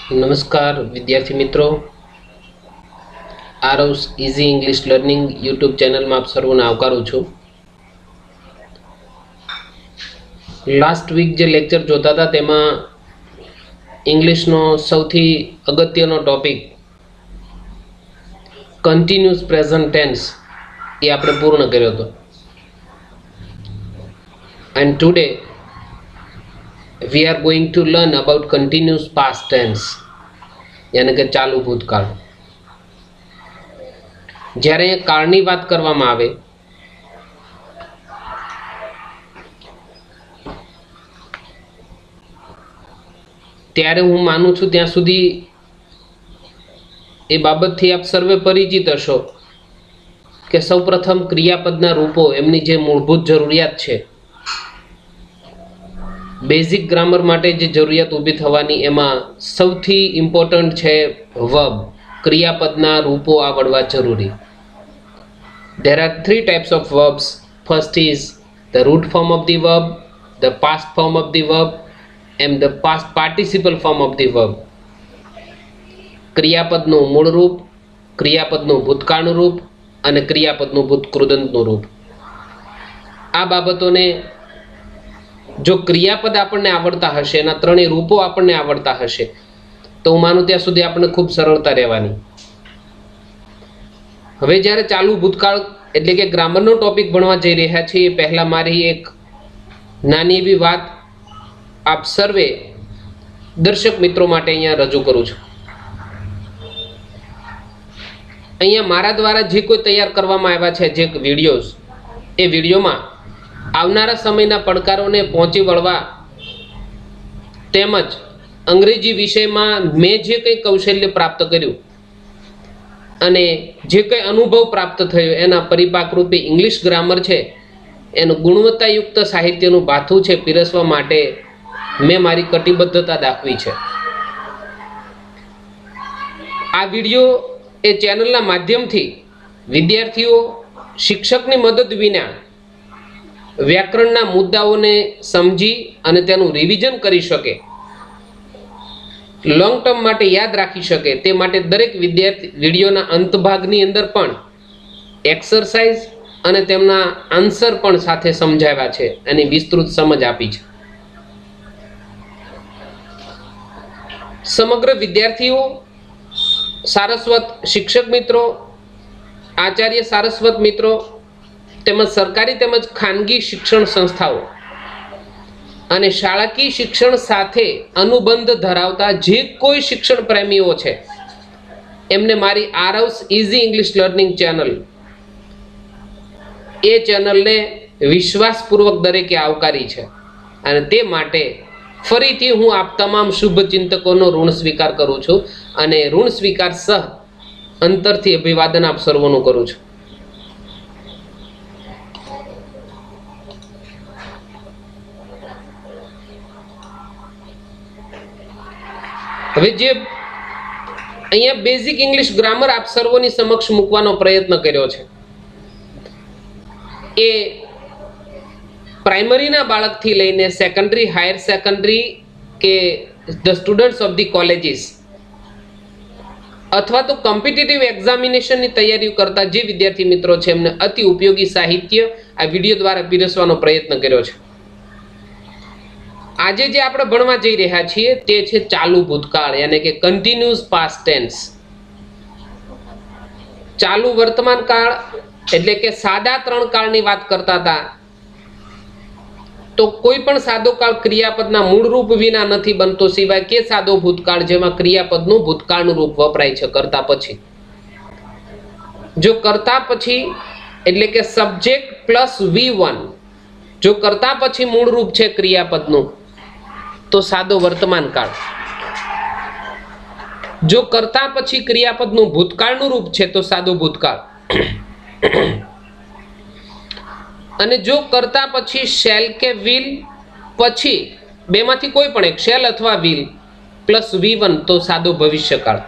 નમસ્કાર વિદ્યાર્થી મિત્રો, આરવ્સ ઇઝી ઇંગ્લિશ લર્નિંગ યુટ્યુબ ચેનલમાં આપ સર્વને આવકારું છું. લાસ્ટ વીક જે લેક્ચર જોતા હતા તેમાં ઇંગ્લિશનો સૌથી અગત્યનો ટોપિક કન્ટિન્યુઅસ પ્રેઝન્ટ ટેન્સ એ આપણે પૂર્ણ કર્યો હતો. And today we are going to learn about continuous past tense यानी કે ચાલુ ભૂતકાળ. જ્યારે કાળની વાત કરવામાં આવે ત્યારે હું માનું છું ત્યાં સુધી એ બાબતથી આપ સર્વે પરિચિત હશો કે સૌપ્રથમ ક્રિયાપદના રૂપો એમની જે મૂળભૂત જરૂરિયાત છે, બેઝિક ગ્રામર માટે જે જરૂરિયાત ઊભી થવાની એમાં સૌથી ઇમ્પોર્ટન્ટ છે વર્બ. ક્રિયાપદના રૂપો આવડવા જરૂરી. There are three types of verbs. First is the root form of the verb, the past form of the verb and the past participle form of the verb. ક્રિયાપદનું મૂળ રૂપ, ક્રિયાપદનું ભૂતકાળનું રૂપ અને ક્રિયાપદનું ભૂતકૃદંતનું રૂપ. આ બાબતોને જો ક્રિયાપદ આપણને આવડતા હશે, એના ત્રણેય રૂપો આપણને આવડતા હશે, તો હું માનું ત્યાં સુધી આપણને ખૂબ સરળતા રહેવાની. હવે જ્યારે ચાલુ ભૂતકાળ એટલે કે ગ્રામરનો ટોપિક ભણવા જઈ રહ્યા છીએ, પહેલા મારી એક નાની એવી વાત આપ સર્વે દર્શક મિત્રો માટે અહીંયા રજૂ કરું છું. અહીંયા મારા દ્વારા જે કોઈ તૈયાર કરવામાં આવ્યા છે જે વિડીયોઝ, એ વિડીયોમાં આવનારા સમયના પડકારોને પહોંચી વળવા તેમજ અંગ્રેજી વિષયમાં મેં જે કંઈ કૌશલ્ય પ્રાપ્ત કર્યું અને જે કંઈ અનુભવ પ્રાપ્ત થયો એના પરિપાકરૂપે ઇંગ્લિશ ગ્રામર છે એનું ગુણવત્તાયુક્ત સાહિત્યનું ભાથું છે પીરસવા માટે મેં મારી કટિબદ્ધતા દાખવી છે. આ વિડીયો એ ચેનલના માધ્યમથી વિદ્યાર્થીઓ શિક્ષકની મદદ વિના વ્યાકરણના મુદ્દાઓને સમજી અને તેનું રિવિઝન કરી શકે, લોંગ ટર્મ માટે યાદ રાખી શકે, તે માટે દરેક વિદ્યાર્થી વિડીયોના અંત ભાગની અંદર પણ એક્સરસાઇઝ અને તેમના આન્સર પણ સાથે સમજાવ્યા છે, એની વિસ્તૃત સમજ આપી છે. સમગ્ર વિદ્યાર્થીઓ, સારસ્વત શિક્ષક મિત્રો, આચાર્ય સારસ્વત મિત્રો તેમજ સરકારી તેમજ ખાનગી શિક્ષણ સંસ્થાઓ અને શાળાકીય શિક્ષણ સાથે અનુબંધ ધરાવતા જે કોઈ શિક્ષણ પ્રેમીઓ છે એમને મારી આરવ્સ ઇઝી ઇંગ્લિશ લર્નિંગ ચેનલ, એ ચેનલને વિશ્વાસપૂર્વક દરેકે આવકારી છે. અને તે માટે ફરીથી હું આપ તમામ શુભ ચિંતકોનો ઋણ સ્વીકાર કરું છું અને ઋણ સ્વીકાર સહ અંતરથી અભિવાદન આપ સર્વનું કરું છું. હવે જે અહીંયા બેઝિક ઇંગ્લિશ ગ્રામર આપ સર્વોની સમક્ષ મૂકવાનો પ્રયત્ન કર્યો છે, એ પ્રાઇમરીના બાળકથી લઈને સેકન્ડરી, હાયર સેકન્ડરી કે the students of the colleges અથવા તો કોમ્પિટિટિવ એક્ઝામિનેશનની તૈયારીઓ કરતા જે વિદ્યાર્થી મિત્રો છે એમને અતિ ઉપયોગી સાહિત્ય આ વિડીયો દ્વારા પીરસવાનો પ્રયત્ન કર્યો છે. આજે જે આપણે ભણવા જઈ રહ્યા છીએ તે છે ચાલુ ભૂતકાળ યાની કે કન્ટિન્યુઅસ પાસ્ટ ટેન્સ. ચાલુ વર્તમાન કાળ એટલે કે સાદા ત્રણ કાળની વાત કરતા હતા, તો કોઈ પણ સાદો કાળ ક્રિયાપદના મૂળ રૂપ વિના નથી બનતો સિવાય કે સાદો ભૂતકાળ જેમાં ક્રિયાપદનું ભૂતકાળનું રૂપ વપરાય છે કરતા પછી. જો કરતા પછી એટલે કે સબ્જેક્ટ પ્લસ V1, જો કરતા પછી મૂળ રૂપ છે ક્રિયાપદનું તો સાદો વર્તમાન કાળ. જો કરતા પછી ક્રિયાપદનું ભૂતકાળનું રૂપ છે તો સાદો ભૂતકાળ. અને જો કરતા પછી શેલ કે વિલ પછી બેમાંથી કોઈ પણ એક, શેલ અથવા વિલ પ્લસ V1 તો સાદો ભવિષ્યકાળ.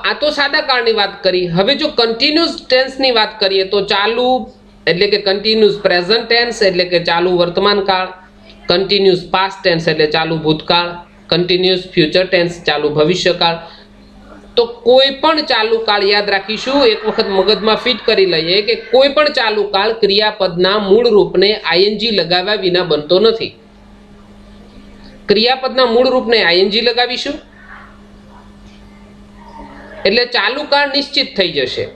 આ તો સાદા કાળની વાત કરી. હવે જો કન્ટિન્યુઅસ ટેન્સની વાત કરીએ તો ચાલુ એટલે કે કન્ટિન્યુઅસ પ્રેઝન્ટ ટેન્સ એટલે કે ચાલુ વર્તમાન કાળ, કન્ટિન્યુઅસ પાસ્ટ ટેન્સ એટલે ચાલુ ભૂતકાળ કન્ટિન્યુઅસ ફ્યુચર ટેન્સ ચાલુ ભવિષ્યકાળ. તો કોઈ પણ ચાલુ કાળ યાદ રાખીશું, એક વખત મગજમાં ફિટ કરી લઈએ કે કોઈ પણ ચાલુ કાળ ક્રિયાપદના મૂળ રૂપને આઈએનજી લગાવ્યા વિના બનતો નથી. ક્રિયાપદના મૂળ રૂપને આઈએનજી લગાવીશું એટલે ચાલુ કાળ નિશ્ચિત થઈ જશે.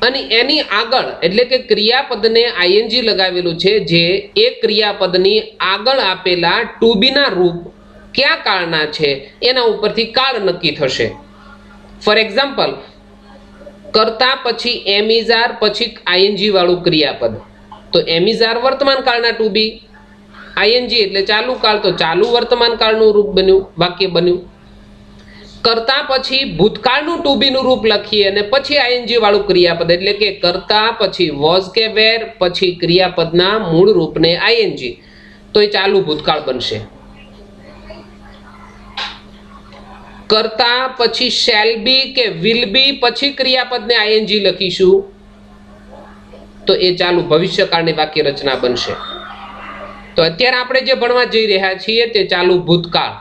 અને એની આગળ એટલે કે ક્રિયાપદને આઈએનજી લગાવેલું છે, જે એ ક્રિયાપદની આગળ આપેલા ટુ બી ના રૂપ કયા કાળના છે એના ઉપરથી કાળ નક્કી થશે. ફોર એક્ઝામ્પલ, કરતા પછી એમ ઇઝ આર પછી આઈએનજી વાળું ક્રિયાપદ, તો એમ ઇઝ આર વર્તમાન કાળના ટુ બી, આઈએનજી એટલે ચાલુ કાળ, તો ચાલુ વર્તમાન કાળનું રૂપ બન્યું, વાક્ય બન્યું. કરતા પછી ભૂતકાળનું ટુ બી નું રૂપ લખીએ અને પછી આઈએનજી વાળું ક્રિયાપદ એટલે કે કરતા પછી વોઝ કે વેર પછી ક્રિયાપદના મૂળ રૂપને આઈએનજી, તો એ ચાલુ ભૂતકાળ બનશે. કરતા પછી શેલ બી કે વિલ બી પછી ક્રિયાપદને આઈએનજી લખીશું તો એ ચાલુ ભવિષ્યકાળની વાક્ય રચના બનશે. તો અત્યારે આપણે જે ભણવા જઈ રહ્યા છીએ તે ચાલુ ભૂતકાળ.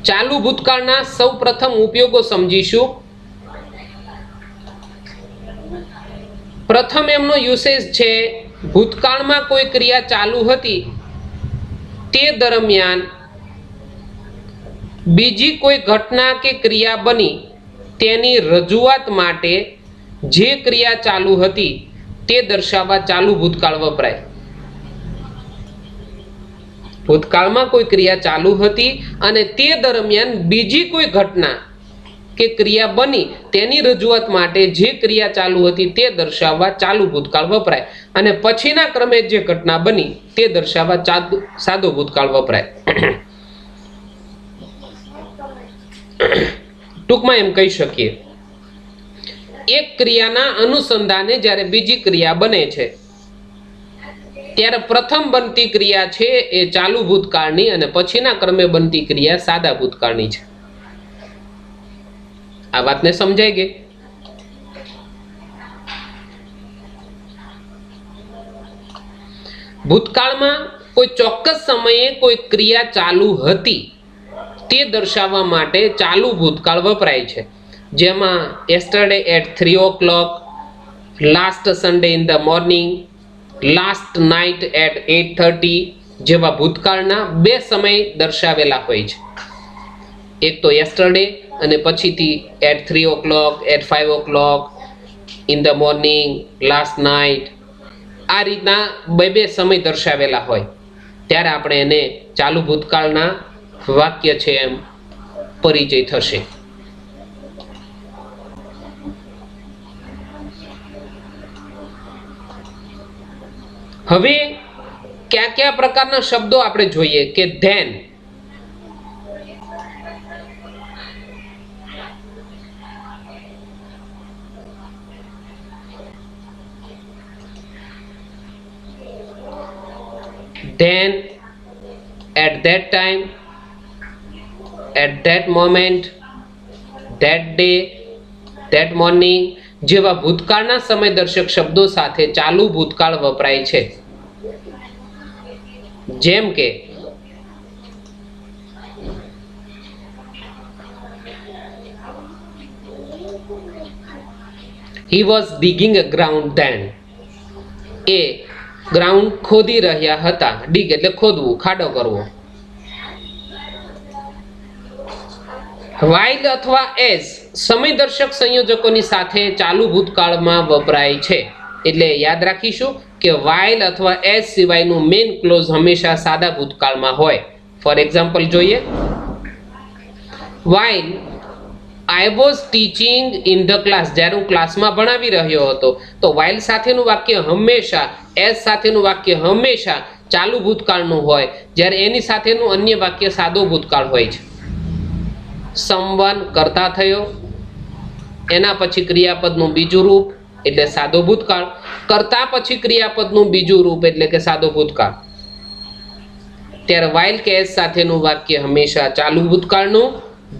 ચાલુ ભૂતકાળના સૌ પ્રથમ ઉપયોગો સમજીશું. પ્રથમ એમનો યુસેજ છે, ભૂતકાળમાં કોઈ ક્રિયા ચાલુ હતી તે દરમિયાન બીજી કોઈ ઘટના કે ક્રિયા બની તેની રજૂઆત માટે જે ક્રિયા ચાલુ હતી તે દર્શાવવા ચાલુ ભૂતકાળ વપરાય. ભૂતકાળમાં કોઈ ક્રિયા ચાલુ હતી અને તે દરમિયાન બીજી કોઈ ઘટના કે ક્રિયા બની તેની રજૂઆત માટે જે ક્રિયા ચાલુ હતી તે દર્શાવવા ચાલુ ભૂતકાળ વપરાય. અને પછીના ક્રમે જે ઘટના બની તે દર્શાવવા સાદો ભૂતકાળ વપરાય. ટૂંકમાં એમ કહી શકીએ, એક ક્રિયાના અનુસંધાને જ્યારે બીજી ક્રિયા બને છે ત્યારે પ્રથમ બનતી ક્રિયા છે એ ચાલુ ભૂતકાળની અને પછીના ક્રમે બનતી ક્રિયા સાદા ભૂતકાળની છે. આ વાતને સમજાઈ ગઈ? ભૂતકાળમાં કોઈ ચોક્કસ સમયે કોઈ ક્રિયા ચાલુ હતી તે દર્શાવવા માટે ચાલુ ભૂતકાળ વપરાય છે, જેમાં yesterday at 3 o'clock, last Sunday in the morning, last night at 8:30 જેવા ભૂતકાળના બે સમય દર્શાવેલા હોય છે. એક તો yesterday અને પછીથી at 3 o'clock, at 5 o'clock, in the morning, last night, આ રીતના બે સમય દર્શાવેલા હોય ત્યારે આપણે એને ચાલુ ભૂતકાળના વાક્ય છે એમ પરિચય થશે. હવે કયા કયા પ્રકારના શબ્દો આપણે જોઈએ કે than, then, at that time, at that moment, that day, that morning જેવા ભૂતકાળના સમયદર્શક શબ્દો સાથે ચાલુ ભૂતકાળ વપરાય છે. જેમ કે he was digging a ground then, A ground ખોદી રહ્યા હતા. ડીગ એટલે ખોદવું, ખાડો કરવો. while અથવા as સમયદર્શક સંયોજકોની સાથે ચાલુ ભૂતકાળમાં વપરાય છે. એટલે યાદ રાખીશું કે while અથવા as સિવાયનું મેઇન ક્લોઝ હંમેશા સાદા ભૂતકાળમાં હોય. ફોર એક્ઝામ્પલ જોઈએ, while I was teaching in the class, જ્યારે હું ક્લાસમાં ભણાવી રહ્યો હતો, તો while સાથેનું વાક્ય હંમેશા as સાથેનું વાક્ય હંમેશા ચાલુ ભૂતકાળનું હોય, જ્યારે એની સાથેનું અન્ય વાક્ય સાદો ભૂતકાળ હોય છે. someone કરતા થયો, એના પછી ક્રિયાપદનું બીજું રૂપ એટલે સાદો ભૂતકાળ, કરતા પછી ક્રિયાપદનું બીજું રૂપ એટલે કે સાદો ભૂતકાળ. ત્યારે while કે as સાથેનું વાક્ય હંમેશા ચાલુ ભૂતકાળનું,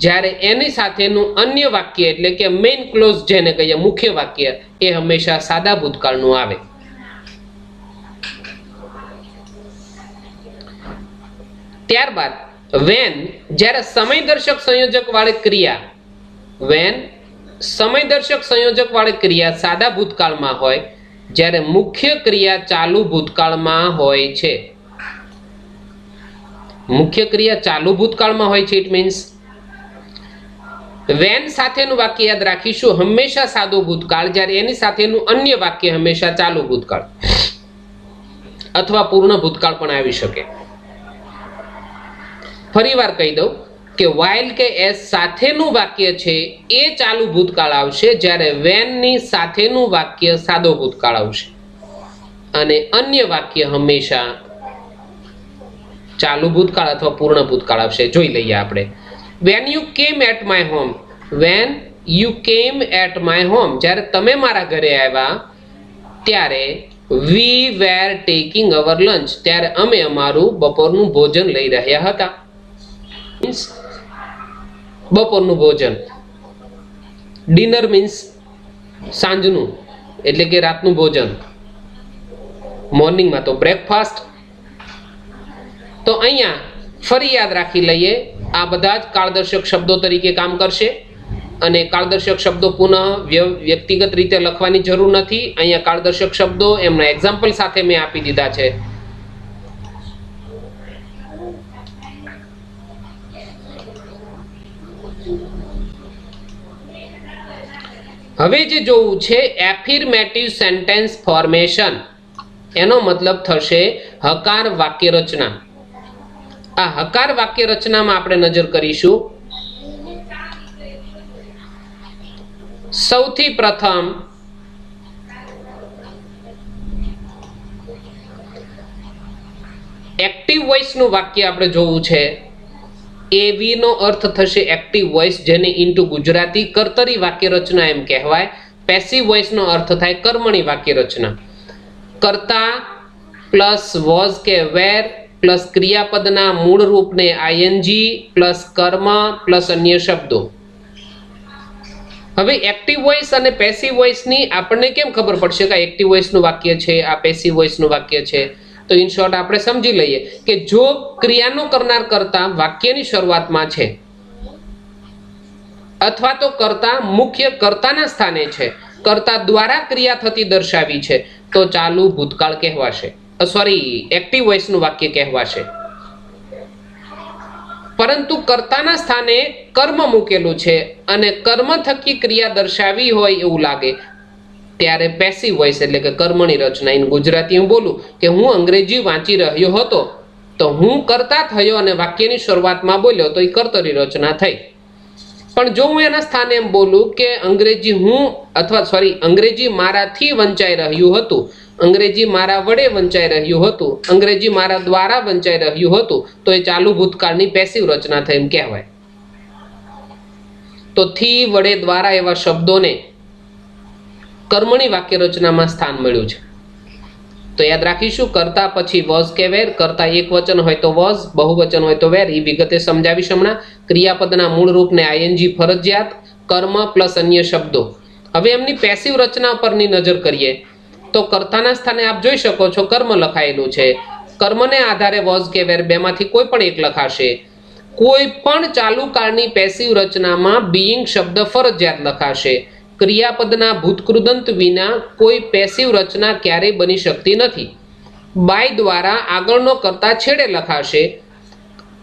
જ્યારે એની સાથેનું અન્ય વાક્ય એટલે કે મેઇન ક્લોઝ જેને કહીએ મુખ્ય વાક્ય એ હંમેશા સાદા ભૂતકાળનું આવે. ત્યારબાદ વેન જ્યારે સમયદર્શક સંયોજક વાળી ક્રિયા, વેન સમયદર્શક સંયોજક વાળી ક્રિયા સાદા ભૂતકાળમાં હોય, જ્યારે મુખ્ય ક્રિયા ચાલુ ભૂતકાળમાં હોય છે. મુખ્ય ક્રિયા ચાલુ ભૂતકાળમાં હોય છે. ઇટ મીન્સ વેન સાથેનું વાક્ય યાદ રાખીશું હંમેશા સાદો ભૂતકાળ, જ્યારે એની સાથેનું અન્ય વાક્ય હંમેશા ચાલુ ભૂતકાળ અથવા પૂર્ણ ભૂતકાળ પણ આવી શકે. ફરીવાર કહી દઉં કે while કે as સાથેનું વાક્ય છે એ ચાલુ ભૂતકાળ આવશે, જ્યારે when ની સાથેનું વાક્ય સાદો ભૂતકાળ આવશે અને અન્ય વાક્ય હંમેશા ચાલુ ભૂતકાળ અથવા પૂર્ણ ભૂતકાળ આવશે. જોઈ લઈએ આપણે. when you came at my home, when you came at my home, જ્યારે તમે મારા ઘરે આવ્યા ત્યારે we were taking our lunch, ત્યારે અમે અમારું બપોરનું ભોજન લઈ રહ્યા હતા. બપોરનું ભોજન. ડિનર મીન્સ સાંજનું એટલે કે રાતનું ભોજન. મોર્નિંગમાં તો બ્રેકફાસ્ટ. તો અહીંયા ફરી યાદ રાખી લઈએ, આ બધા જ કાળદર્શક શબ્દો તરીકે કામ કરશે અને કાળદર્શક શબ્દો પુનઃ વ્યક્તિગત રીતે લખવાની જરૂર નથી. અહીંયા કાળદર્શક શબ્દો એમના એક્ઝામ્પલ સાથે મેં આપી દીધા છે. હવે જે જોવું છે એફિર્મેટિવ સેન્ટેન્સ ફોર્મેશન, એનો મતલબ થશે હકાર વાક્ય રચના. આ હકાર વાક્ય રચનામાં આપણે નજર કરીશું. સૌથી પ્રથમ એક્ટિવ વોઇસ નું વાક્ય આપણે જોવું છે. એવી નો અર્થ થશે એક્ટિવ વોઇસ, જેને ઇન્ટુ ગુજરાતી કર્તરી વાક્ય રચના એમ કહેવાય. પેસિવ વોઇસ નો અર્થ થાય કર્મણી વાક્ય રચના. કર્તા પ્લસ વોઝ કે વેર પ્લસ ક્રિયાપદના મૂળ રૂપને આઈએનજી પ્લસ કર્મ પ્લસ અન્ય શબ્દો. હવે એક્ટિવ વોઇસ અને પેસિવ વોઇસની આપણને કેમ ખબર પડશે કે એક્ટિવ વોઇસનું વાક્ય છે, આ પેસિવ વોઇસનું વાક્ય છે? તો ઇન શોર્ટ આપણે સમજી લઈએ કે જો ક્રિયાનો કરનાર કર્તા વાક્યની શરૂઆતમાં છે અથવા તો કર્તા મુખ્ય કર્તાના સ્થાને છે, કર્તા દ્વારા ક્રિયા થતી દર્શાવી છે, તો ચાલુ ભૂતકાળ કહેવાશે. એક્ટિવ વોઇસનું વાક્ય કહેવાશે. પરંતુ કર્તાના સ્થાને કર્મ મૂકેલું છે અને કર્મ થકી ક્રિયા દર્શાવી હોય એવું લાગે ત્યારે પેસિવ વોઇસ એટલે કે કર્મની રચના. ઇન ગુજરાતી હું બોલું કે હું અંગ્રેજી વાંચી રહ્યો હતો, તો હું કર્તા થયો અને વાક્યની શરૂઆતમાં બોલ્યો તો એ કર્તરી રચના થઈ. પણ જો હું એના સ્થાને એમ બોલું કે અંગ્રેજી મારાથી વંચાઈ રહ્યું હતું, અંગ્રેજી મારા વડે વંચાઈ રહ્યું હતું, અંગ્રેજી મારા દ્વારા વંચાઈ રહ્યું હતું, તો એ ચાલુ ભૂતકાળની પેસિવ રચના થઈ એમ કહેવાય. તો થી, વડે, દ્વારા એવા શબ્દોને કર્મણી વાક્ય રચનામાં સ્થાન મળ્યું છે. તો યાદ રાખીશું કર્તા પછી વોઝ કે વેર. કર્તા એક વચન હોય તો વોઝ, બહુવચન હોય તો વેર. એ વિગતે સમજાવીશ હમણાં. ક્રિયાપદના મૂળ રૂપને આઈએનજી ફરજિયાત, કર્મ પ્લસ અન્ય શબ્દો. હવે એમની પેસિવ રચના પરની નજર કરીએ તો કર્તાના સ્થાને આપ જોઈ શકો છો કર્મ લખાયેલું છે. કર્મને આધારે વોઝ કે વેર બેમાંથી કોઈ પણ એક લખાશે. કોઈ પણ ચાલુ કાળની પેસિવ રચનામાં બીઈંગ શબ્દ ફરજિયાત લખાશે. ક્રિયાપદના ભૂતકૃદંત વિના કોઈ પેસિવ રચના ક્યારેય બની શકતી નથી. બાય દ્વારા આગળનો કર્તા છેડે લખાશે.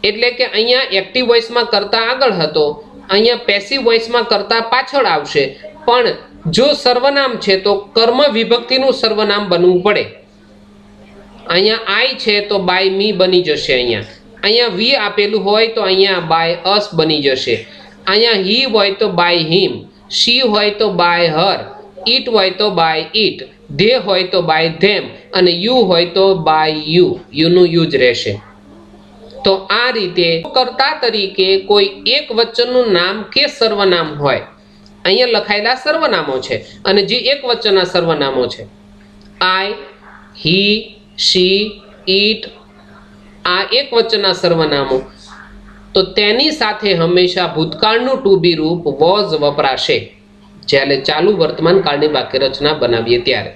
એટલે કે અહીંયા એક્ટિવ વોઇસમાં કર્તા આગળ હતો, અહીંયા પેસિવ વોઇસમાં કર્તા પાછળ આવશે. પણ જો સર્વનામ છે તો કર્મ વિભક્તિનું સર્વનામ બનવું પડે. અહીંયા આઈ છે તો બાય મી બની જશે. અહીંયા વી આપેલું હોય તો અહીંયા બાય અસ બની જશે. અહીંયા હી હોય તો બાય હિમ, શી હોય તો બાય હર, ઈટ હોય તો બાય ઈટ, ધે હોય તો બાય ધેમ અને યુ હોય તો બાય યુ. યુનું યુ જ રહેશે. તો આ રીતે કર્તા તરીકે કોઈ એક વચનનું નામ કે સર્વનામ હોય, અહીંયા લખાયેલા સર્વનામો છે અને જે એક વચનના સર્વનામો છે આઈ, હી, શી, ઈટ, આ એક વચનના સર્વનામો, તો તેની સાથે હંમેશા ભૂતકાળનું ટુ બી રૂપ વોઝ વપરાશે જ્યારે ચાલુ વર્તમાન કાળની વાક્ય રચના બનાવીએ ત્યારે.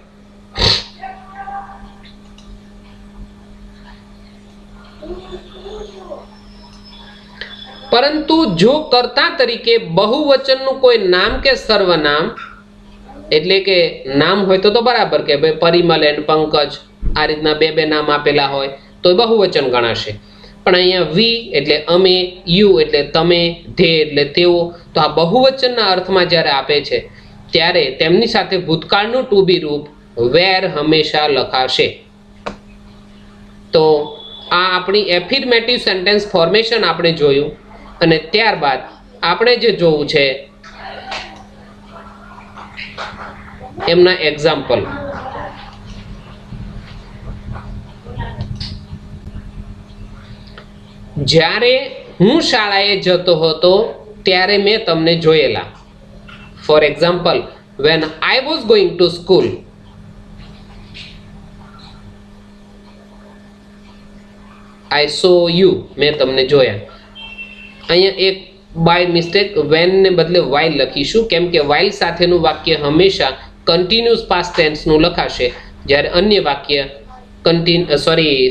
પરંતુ જો કર્તા તરીકે બહુવચનનું કોઈ નામ કે સર્વનામ, એટલે કે નામ હોય તો બરાબર કે ભાઈ પરિમલ એન્ડ પંકજ, આ રીતના બે નામ આપેલા હોય તો બહુવચન ગણાશે. પણ અહીંયા વી એટલે અમે, યુ એટલે તમે, ધે એટલે તેઓ, તો આ બહુવચનના અર્થમાં જ્યારે આપે છે ત્યારે તેમની સાથે ભૂતકાળનું ટુ બી રૂપ વેર હંમેશા લખાશે. તો આ આપણી એફિર્મેટિવ સેન્ટેન્સ ફોર્મેશન આપણે જોયું, અને ત્યારબાદ આપણે જે જોવું છે એમના એક્ઝામ્પલ. જ્યારે હું શાળાએ જતો હતો ત્યારે મેં તમને જોયેલા. For example, when I was going to school. I saw you, મેં તમને જોયા. અહીંયા એક બાય મિસ્ટેક when ને બદલે while લખીશું, કેમ કે while સાથેનું વાક્ય હંમેશા કન્ટિન્યુઅસ પાસ્ટ ટેન્સનું લખાશે, જ્યારે અન્ય વાક્ય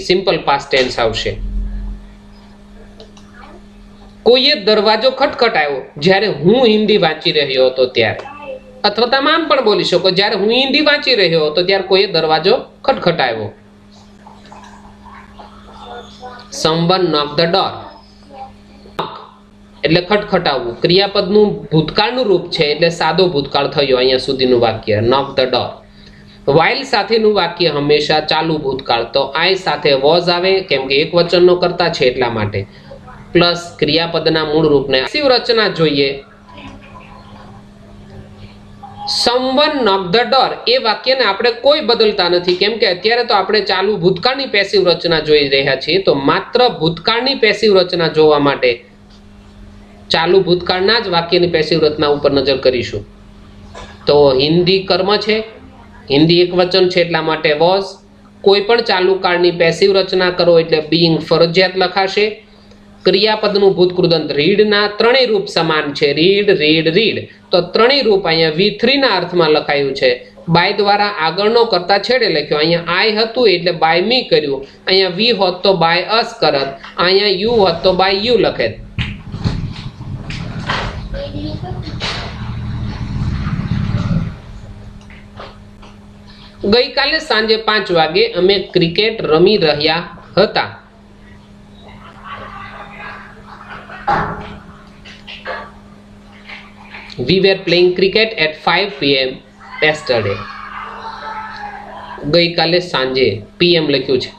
સિમ્પલ પાસ્ટ ટેન્સ આવશે. કોઈએ દરવાજો ખટખટાયો જ્યારે હું હિન્દી વાંચી રહ્યો હતો ત્યારે, અથવા તમે આમ પણ બોલી શકો, જ્યારે હું હિન્દી વાંચી રહ્યો હતો ત્યારે કોઈએ દરવાજો ખટખટાયો. someone knocked the door, એટલે ખટખટાવવું ક્રિયાપદનું ભૂતકાળનું રૂપ છે, એટલે સાદો ભૂતકાળ થયો અહીંયા સુધીનું વાક્ય knock the door. while સાથેનું વાક્ય હંમેશા ચાલુ ભૂતકાળ, તો I સાથે was આવે, કેમ કે એક વચનનો કરતા છે એટલા માટે, પ્લસ ક્રિયાપદના મૂળ રૂપને. પેસિવ રચના જોઈએ. someone knocked the door એ વાક્યને આપણે કોઈ બદલતા નથી, કેમ કે અત્યારે તો આપણે ચાલુ ભૂતકાળની પેસિવ રચના જોઈ રહ્યા છીએ. તો માત્ર ભૂતકાળની પેસિવ રચના જોવા માટે ચાલુ ભૂતકાળના જ વાક્યની પેસિવ રચના ઉપર નજર કરીશું. તો હિન્દી કર્મ છે, હિન્દી એક વચન છે એટલા માટે was. કોઈ પણ ચાલુ કાળની પેસિવ રચના કરો એટલે being ફરજિયાત લખાશે. ક્રિયાપદનું ભૂતકૃદંત રીડના ત્રણેય રૂપ સમાન છે, રીડ, રીડ, રીડ. તો ત્રણેય રૂપ અહીંયા V3 ના અર્થમાં લખાયું છે. બાય દ્વારા આગળનો કરતા છેડે લખ્યો. અહીંયા આઈ હતું એટલે બાય મી કર્યું. અહીંયા વી હોત તો બાય અસ કરત. અહીંયા યુ હોત તો બાય યુ લખેત. ગઈકાલે સાંજે 5 વાગે અમે ક્રિકેટ રમી રહ્યા હતા. We were playing cricket at 5 p.m. yesterday. ગઈકાલે સાંજે PM લખ્યું છે,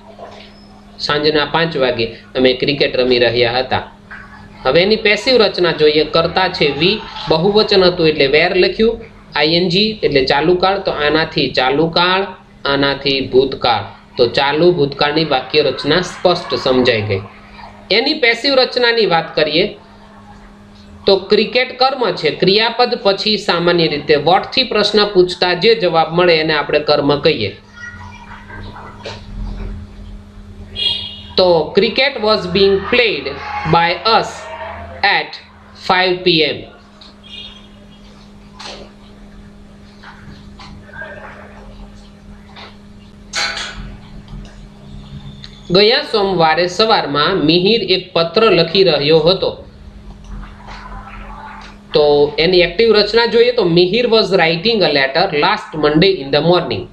સાંજના 5 વાગે અમે ક્રિકેટ રમી રહ્યા હતા. હવે એની પેસિવ રચના જોઈએ. કરતા છે વી, બહુવચન હતું એટલે વેર લખ્યું, ING એટલે ચાલુ કાળ, તો આનાથી ચાલુ કાળ, આનાથી ભૂતકાળ. તો ચાલુ ભૂતકાળની વાક્ય રચના સ્પષ્ટ સમજાઈ ગઈ. એની પેસિવ રચનાની વાત કરીએ તો ક્રિકેટ કર્મ છે, ક્રિયાપદ પછી સામાન્ય રીતે વોટ થી પ્રશ્ન પૂછતા જે જવાબ મળે એને આપણે કર્મ કહીએ. તો cricket was being played by us at 5 p.m. ગયા સોમવારે સવારમાં મિહિર એક પત્ર લખી રહ્યો હતો. તો એની એક્ટિવ રચના જોઈએ તો Mihir was writing a letter last Monday in the morning.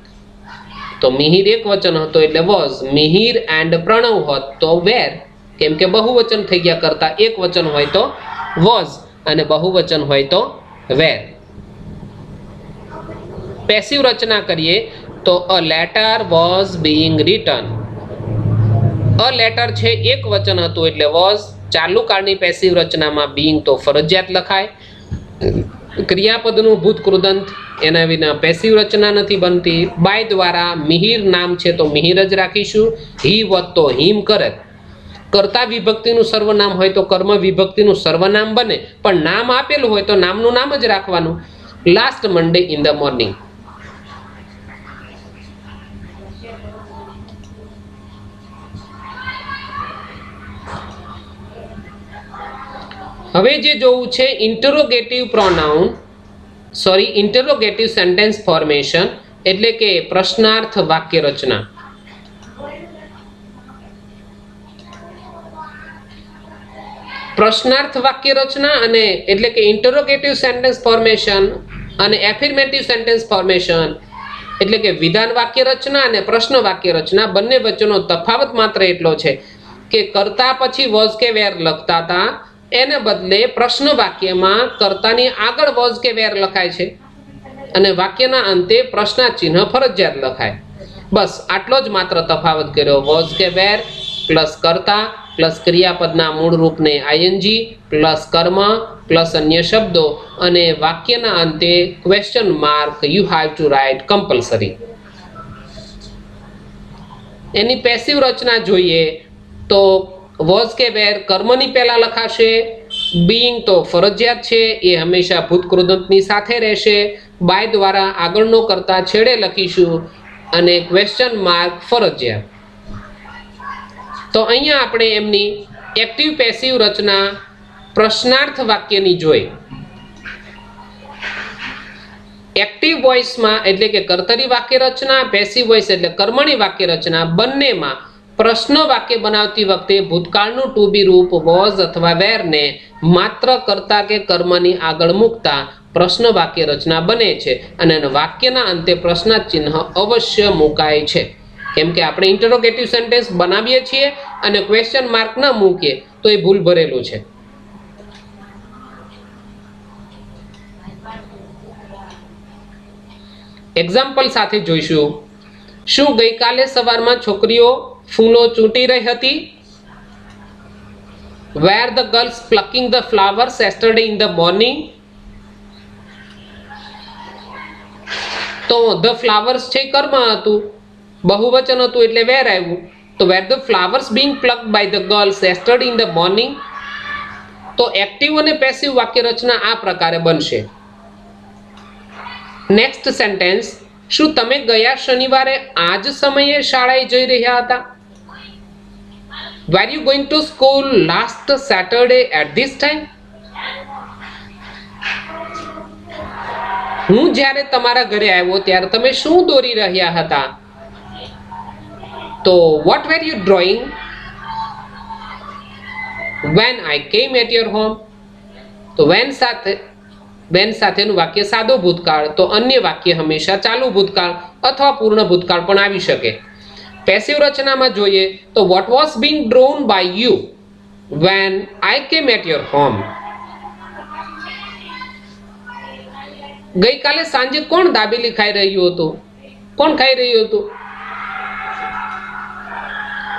તો મિહિર એક વચન હતો એટલે વોઝ, મિહિર એન્ડ પ્રણવ હોત તો વેર, કેમ કે બહુવચન થઈ ગયા કરતા એક વચન હોય તો વોઝ અને બહુવચન હોય તો વેર. પેસિવ રચના કરીએ તો a letter was being return. A letter છે એક વચન હતું એટલે વોઝ. ચાલુ કાળની પેસિવ રચનામાં બીઇંગ તો ફરજિયાત લખાય. ક્રિયાપદનું ભૂતકૃદંત એના વિના પેસિવ રચના નથી બનતી. બાય દ્વારા મિહિર નામ છે તો મિહિર જ રાખીશું. હી વત તો હિમ કરત. કર્તા વિભક્તિનું સર્વનામ હોય તો કર્મ વિભક્તિનું સર્વનામ બને, પણ નામ આપેલું હોય તો નામનું નામ જ રાખવાનું. Last Monday in the morning. હવે જે જોવું છે ઇન્ટરોગેટિવ સેન્ટેન્સ ફોર્મેશન, એટલે કે પ્રશ્નાર્થ વાક્ય રચના. પ્રશ્નાર્થ વાક્ય રચના અને એટલે કે ઇન્ટરોગેટિવ સેન્ટેન્સ ફોર્મેશન અને એફર્મેટિવ સેન્ટેન્સ ફોર્મેશન એટલે કે વિધાન વાક્ય રચના અને પ્રશ્ન વાક્ય રચના બંને વચ્ચેનો તફાવત માત્ર એટલો છે કે કર્તા પછી વોઝ કે વેર લખતા હતા એને બદલે પ્રશ્ન વાક્યમાં કર્તાની આગળ વોઝ કે વેર લખાય છે અને વાક્યના અંતે પ્રશ્નાર્થ ચિહ્ન ફરજિયાત લખાય. બસ આટલો જ માત્ર તફાવત કર્યો. વોઝ કે વેર પ્લસ કર્તા પ્લસ ક્રિયાપદના મૂળ રૂપને આઈએનજી પ્લસ કર્મ પ્લસ અન્ય શબ્દો અને વાક્યના અંતે question mark you have to write compulsory. એની પેસિવ રચના જોઈએ તો વોઝ કે વેર કર્મની પહેલા લખાશે, બીઈંગ તો ફરજિયાત છે એ હંમેશા ભૂતકૃદંતની સાથે રહેશે, બાય દ્વારા આગળનો કરતા છેડે લખીશું અને ક્વેશ્ચન માર્ક ફરજિયાત. તો અહીંયા આપણે એમની એક્ટિવ પેસિવ રચના પ્રશ્નાર્થ વાક્યની જોઈ. એક્ટિવ વોઇસમાં એટલે કે કર્તરી વાક્ય રચના, પેસિવ વોઇસ એટલે કર્મણી વાક્ય રચના બંનેમાં પ્રશ્ન વાક્ય બનાવતી વખતે ભૂતકાળનું ટુ બી રૂપ વોઝ અથવા વેરને માત્ર કર્તા કે કર્મની આગળ મૂકતા પ્રશ્ન વાક્ય રચના બને છે અને વાક્યના અંતે પ્રશ્નાર્થ ચિહ્ન અવશ્ય મુકાય છે. કેમ કે આપણે ઇન્ટરોગેટિવ સેન્ટેન્સ બનાવીએ છીએ અને ક્વેશ્ચન માર્ક ન મૂકીએ તો એ ભૂલ ભરેલું છે. એક્ઝામ્પલ સાથે જોઈશું. શું ગઈકાલે સવારમાં છોકરીઓ ફૂલો ચૂંટી રહી હતી? Were the girls plucking the flowers yesterday in the morning? તો ધ ફ્લાવર્સ છે કર્મ હતું, બહુવચન હતું એટલે વેર આવ્યું. તો were the flowers being plucked by the girls yesterday in the morning. તો એક્ટિવ અને પેસિવ વાક્ય રચના આ પ્રકારે બનશે. Next sentence. શું તમે ગયા શનિવારે આ જ સમયે શાળાએ જઈ રહ્યા હતા? Were you going to school last Saturday at this time? હું જ્યારે તમારા ઘરે આવ્યો ત્યારે તમે શું દોરી રહ્યા હતા? તો what were you drawing when I came at your home? તો when સાથેનું વાક્ય સાદો ભૂતકાળ, તો અન્ય વાક્ય હંમેશા ચાલુ ભૂતકાળ અથવા પૂર્ણ ભૂતકાળ પણ આવી શકે. પેસિવ રચનામાં જોઈએ તો what was being drawn by you when I came at your home? ગઈકાલે સાંજે કોણ દાબેલી ખાઈ રહ્યું હતું? કોણ ખાઈ રહ્યું હતું?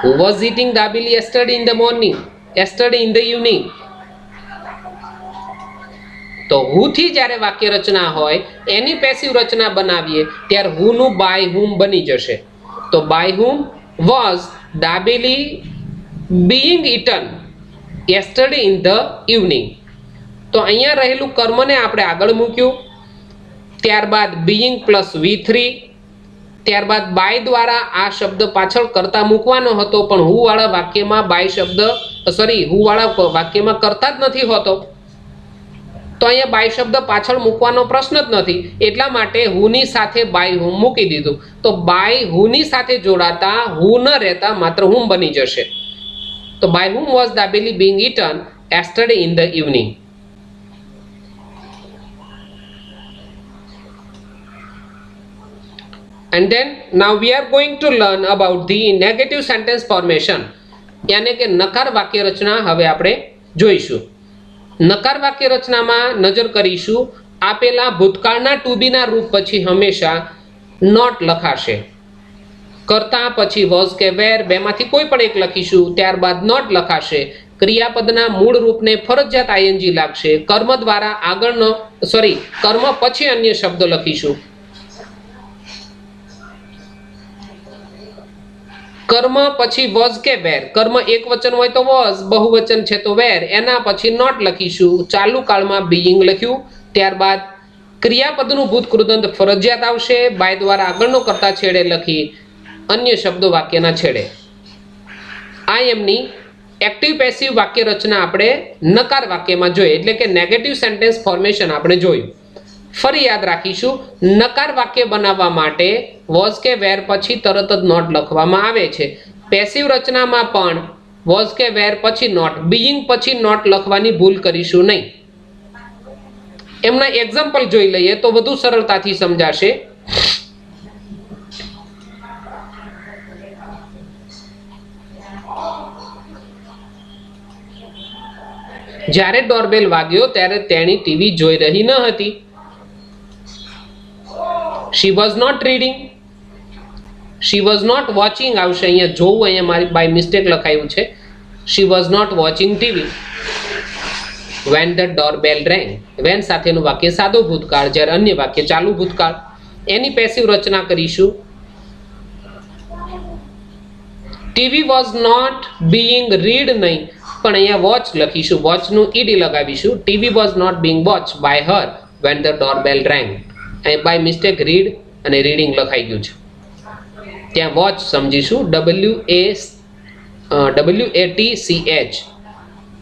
Who was eating dabeli yesterday in the morning? Yesterday in the evening? તો who થી જ્યારે વાક્ય રચના હોય એની પેસિવ રચના બનાવીએ ત્યારે who નું by whom બની જશે. તો by whom was dabeli being eaten yesterday in the evening? તો અહીંયા રહેલું કર્મને આપણે આગળ મૂક્યું, ત્યારબાદ being પ્લસ V3, ત્યારબાદ by દ્વારા આ શબ્દ પાછળ કરતા મૂકવાનો હતો પણ who વાળા વાક્યમાં by શબ્દ who વાળા વાક્યમાં કરતા જ નથી હોતો. તો અહીંયા બાય શબ્દ પાછળ મૂકવાનો પ્રશ્ન જ નથી, એટલા માટે હુની સાથે બાય હુમ મૂકી દીધું. તો બાય હુની સાથે જોડાતા હુ ન રહેતા માત્ર હુમ બની જશે. તો by whom was dabeli being eaten yesterday in the evening? And then now we are going to learn about the negative sentence formation, यानी કે નકાર વાક્ય રચના હવે આપણે જોઈશું. નકાર વાક્ય રચનામાં નજર કરીશું. આપેલા ભૂતકાળના ટુ બી ના રૂપ પછી હંમેશા નોટ લખાશે. કર્તા પછી વોઝ કે વેર બેમાંથી કોઈ પણ એક લખીશું, ત્યારબાદ નોટ લખાશે. ક્રિયાપદના મૂળ રૂપને ફરજિયાત આઈએનજી લાગશે. કર્મ દ્વારા આગળનો કર્મ પછી અન્ય શબ્દ લખીશું. કર્મ પછી વોઝ કે વેર, કર્મ એક વચન હોય તો વોઝ, બહુવચન છે તો વેર, એના પછી નોટ લખીશું. ચાલુ કાળમાં બીઈંગ લખ્યું, ત્યારબાદ ક્રિયાપદનું ભૂતકૃદંત ફરજિયાત આવશે. બાય દ્વારા આગળનો કરતા છેડે લખી અન્ય શબ્દો વાક્યના છેડે. આ એમની એક્ટિવ પેસિવ વાક્ય રચના આપણે નકાર વાક્યમાં જોઈએ, એટલે કે નેગેટિવ સેન્ટેન્સ ફોર્મેશન આપણે જોયું. ફરી યાદ રાખીશું, નકાર વાક્ય બનાવવા માટે વોઝ કે વેર પછી તરત જ નોટ લખવામાં આવે છે. પેસિવ રચનામાં પણ વોઝ કે વેર પછી નોટ, બીઈંગ પછી નોટ લખવાની ભૂલ કરીશું નહીં. એમના એક્ઝામ્પલ જોઈ લઈએ તો વધુ સરળતાથી સમજાશે. જ્યારે ડોરબેલ વાગ્યો ત્યારે તેણી ટીવી જોઈ રહી ન હતી. She was not reading, she was not watching આવશે અહીંયા, જોવું અહીંયા મારી બાય મિસ્ટેક લખાયું છે. She was not watching TV. When the doorbell rang, when સાથેનું વાક્ય સાદો ભૂતકાળ, જ્યારે અન્ય વાક્ય ચાલુ ભૂતકાળ. એની પેસિવ રચના કરીશું. TV was not being read નહીં, પણ અહીંયા વોચ લખીશું, વોચનું ઈડી લગાવીશું. TV was not being watch by her when the doorbell rang. અહીં બાય મિસ્ટેક રીડ અને રીડિંગ લખાઈ ગયું છે, ત્યાં વોચ સમજીશું. WATCH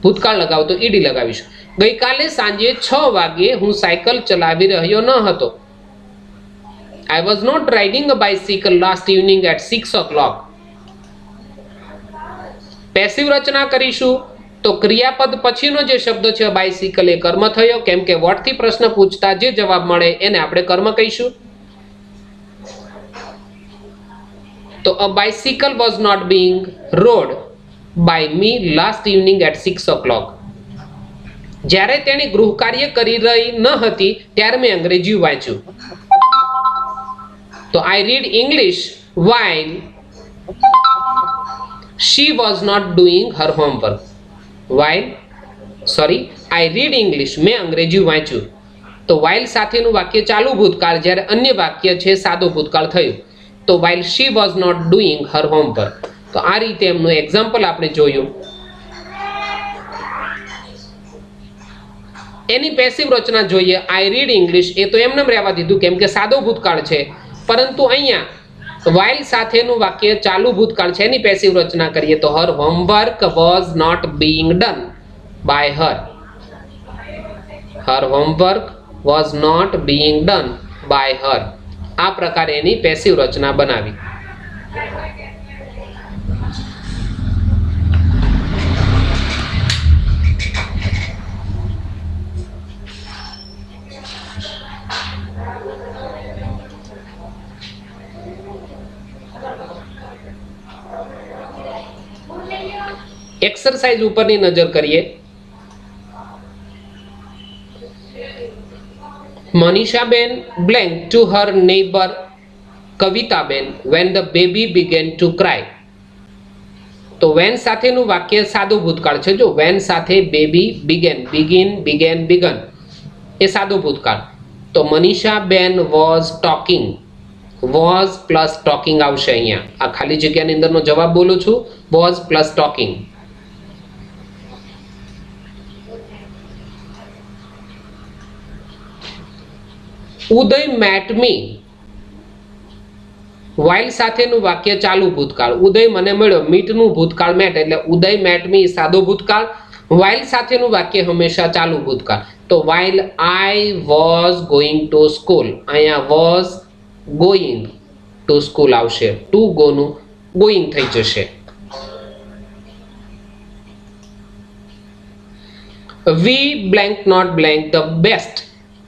ભૂતકાળ લગાવો તો ઈડી લગાવીશું. ગઈકાલે સાંજે 6 વાગ્યે હું સાયકલ ચલાવી રહ્યો ન હતો. I was not riding a bicycle last evening at 6 o'clock. Passive રચના કરીશું તો ક્રિયાપદ પછીનો જે શબ્દ છે બાઇસિકલ એ કર્મ થયો, કેમ કે વોટ થી પ્રશ્ન પૂછતા જે જવાબ મળે એને આપણે કર્મ કહીશું. તો a bicycle was not being rode by me last evening at 6 o'clock. જ્યારે તેણી ગૃહ કાર્ય કરી રહી ન હતી ત્યારે મેં અંગ્રેજી વાંચ્યું. તો I read English while she was not doing her homework. I read English, મેં અંગ્રેજી વાંચ્યું. તો while સાથેનું વાક્ય ચાલુ ભૂતકાળ, જ્યારે અન્ય વાક્ય છે સાદો ભૂતકાળ થયું. તો while she was not doing her homework. તો આ રીતે એમનું એક્ઝામ્પલ આપણે જોયું. એની પેસિવ રચના જોઈએ. I read English એ તો એમને રહેવા દીધું કેમ કે સાદો ભૂતકાળ છે, પરંતુ અહીંયા while સાથેનું વાક્ય ચાલુ ભૂતકાળ છે, એની પેસિવ રચના કરીએ તો her homework was not being done by her. Her homework was not being done by her. આ પ્રકારે એની પેસિવ રચના બનાવી. એક્સરસાઇઝ ઉપરની નજર કરીએ. મનીષાબેન blank to her neighbor કવિતાબેન when the baby began to cry. તો when સાથેનું વાક્ય સાદું ભૂતકાળ છે. જો when સાથે baby began એ સાદું ભૂતકાળ. તો મનીષાબેન was talking, was plus talking આવશે અહીંયા. આ ખાલી જગ્યાની અંદરનો જવાબ બોલું છું, was plus talking. Uday met me, while સાથેનું વાક્ય ચાલુ ભૂતકાળ. ઉદય મને મળ્યો, મીટનું ભૂતકાળ met, એટલે ઉદય met me સાદો ભૂતકાળ. while સાથેનું વાક્ય હંમેશા ચાલુ ભૂતકાળ. તો while I was going to school, અહીંયા was going to school આવશે, to go નું going થઈ જશે. we blank not blank the best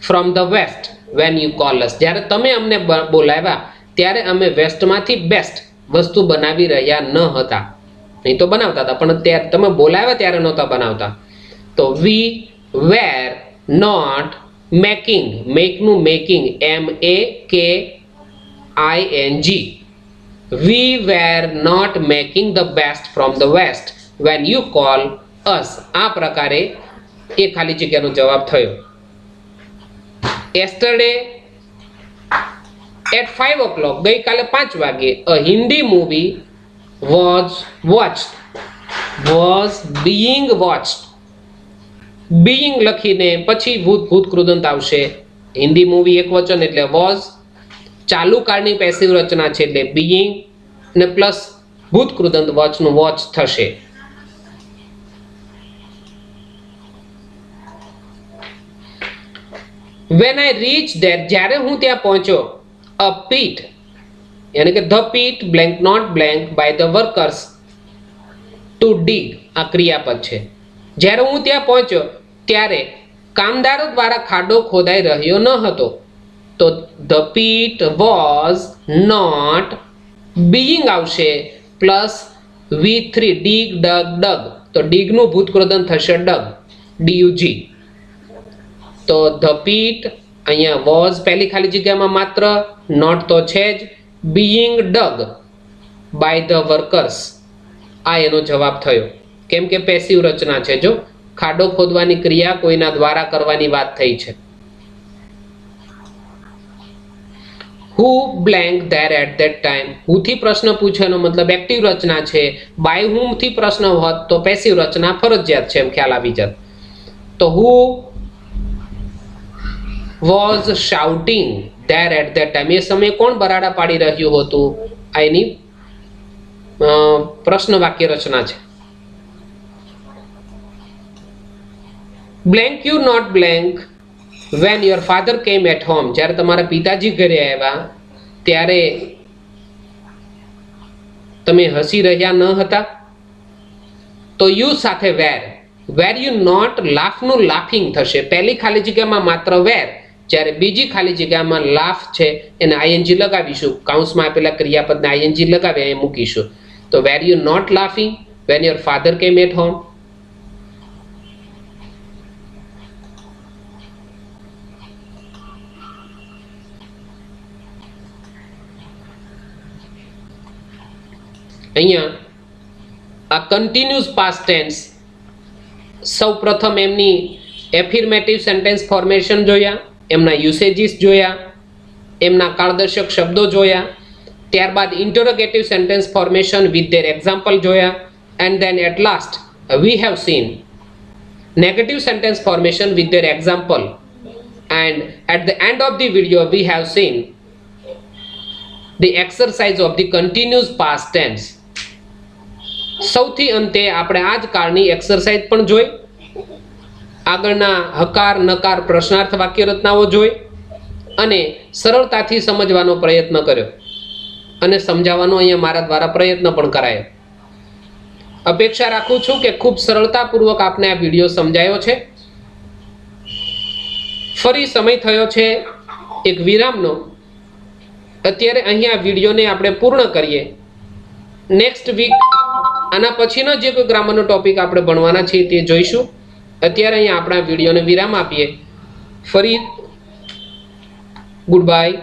from the west when you call us. જ્યારે તમે અમને બોલાવ્યા ત્યારે અમે વેસ્ટમાંથી બેસ્ટ વસ્તુ બનાવી રહ્યા ન હતા. નહીં તો બનાવતા હતા, પણ ત્યારે તમે બોલાવ્યા ત્યારે નહોતા બનાવતા. તો we were not making, મેકનું making MAKING. we were not making the best from the west when you call us. આ પ્રકારે એ ખાલી જગ્યાનો જવાબ થયો. yesterday at 5 o'clock, ગઈકાલે 5 વાગે a Hindi movie was being watched. being લખીને પછી ભૂત કૃદંત આવશે. હિન્દી મૂવી એક વચન એટલે was, ચાલુ કાળની પેસિવ રચના છે એટલે being ને પ્લસ ભૂત કૃદંત watch નું watch થશે. when I reached there, જ્યારે હું ત્યાં પહોંચ્યો, a pit यानी कि the pit blank not blank by the workers to dig આ ક્રિયાપદ છે. જ્યારે હું ત્યાં પહોંચ્યો ત્યારે કામદારો દ્વારા ખાડો ખોદાઈ રહ્યો ન હતો. તો the pit was not being આવશે plus V3 dig dug dug. તો ડીગનું ભૂતકૃદન થશે ડગ, DUG. તો ધ પીટ અહીંયા વોઝ પહેલી ખાલી જગ્યામાં માત્ર, નોટ તો છે જ, being dug by the workers આ એનો જવાબ થયો. કેમ કે પેસિવ રચના છે. જો ખાડો ખોદવાની ક્રિયા કોઈના દ્વારા કરવાની વાત થઈ છે. Who blank there at that time. Who થી પ્રશ્ન પૂછવાનો મતલબ એક્ટિવ રચના છે. બાય હુમ થી પ્રશ્ન હોત તો પેસિવ રચના ફરજિયાત છે, એમ ખ્યાલ આવી જાત. તો who was shouting there at that time. એ સમયે કોણ બરાડા પાડી રહ્યું હતું? આ એની પ્રશ્ન વાક્ય રચના છે. Blank you not blank when your father came at home. જ્યારે તમારા પિતાજી ઘરે આવ્યા ત્યારે તમે હસી રહ્યા ન હતા. તો યુ સાથે વેર. વેર યુ નોટ લાફનું લાફિંગ થશે. પહેલી ખાલી જગ્યામાં માત્ર વેર, જ્યારે બીજી ખાલી જગ્યામાં લાફ છે એને ING લગાવીશું. કાઉન્સમાં આપેલા ક્રિયાપદને ING લગાવી અહીં મૂકીશું. તો were you not laughing when your father came at home. અહીંયા આ કન્ટિન્યુઅસ પાસ્ટ ટેન્સ સૌ પ્રથમ એમની એફિર્મેટિવ સેન્ટેન્સ ફોર્મેશન જોયા, એમના યુસેજીસ જોયા, એમના કાળદર્શક શબ્દો જોયા, ત્યારબાદ interrogative sentence formation with their example જોયા, and then at last we have seen negative sentence formation with their example, and at the end of the video we have seen the exercise of the continuous past tense. સૌથી અંતે આપણે આ જ કાળની exercise પણ જોઈ, આગળના હકાર નકાર પ્રશ્નાર્થ વાક્ય રચનાઓ જોઈ અને સરળતાથી સમજવાનો પ્રયત્ન કર્યો અને સમજાવવાનો અહીંયા મારા દ્વારા પ્રયત્ન પણ કરાયો. અપેક્ષા રાખું છું કે ખૂબ સરળતાપૂર્વક આપને આ વિડીયો સમજાયો છે. ફરી સમય થયો છે એક વિરામનો. અત્યારે અહીંયા વિડીયોને આપણે પૂર્ણ કરીએ. નેક્સ્ટ વીક આના પછીનો જે કોઈ ગ્રામરનો ટોપિક આપણે ભણવાના છીએ તે જોઈશું. અત્યારે અહીંયા આપણા વિડીયોને વિરામ આપીએ. ફરી ગુડ બાય.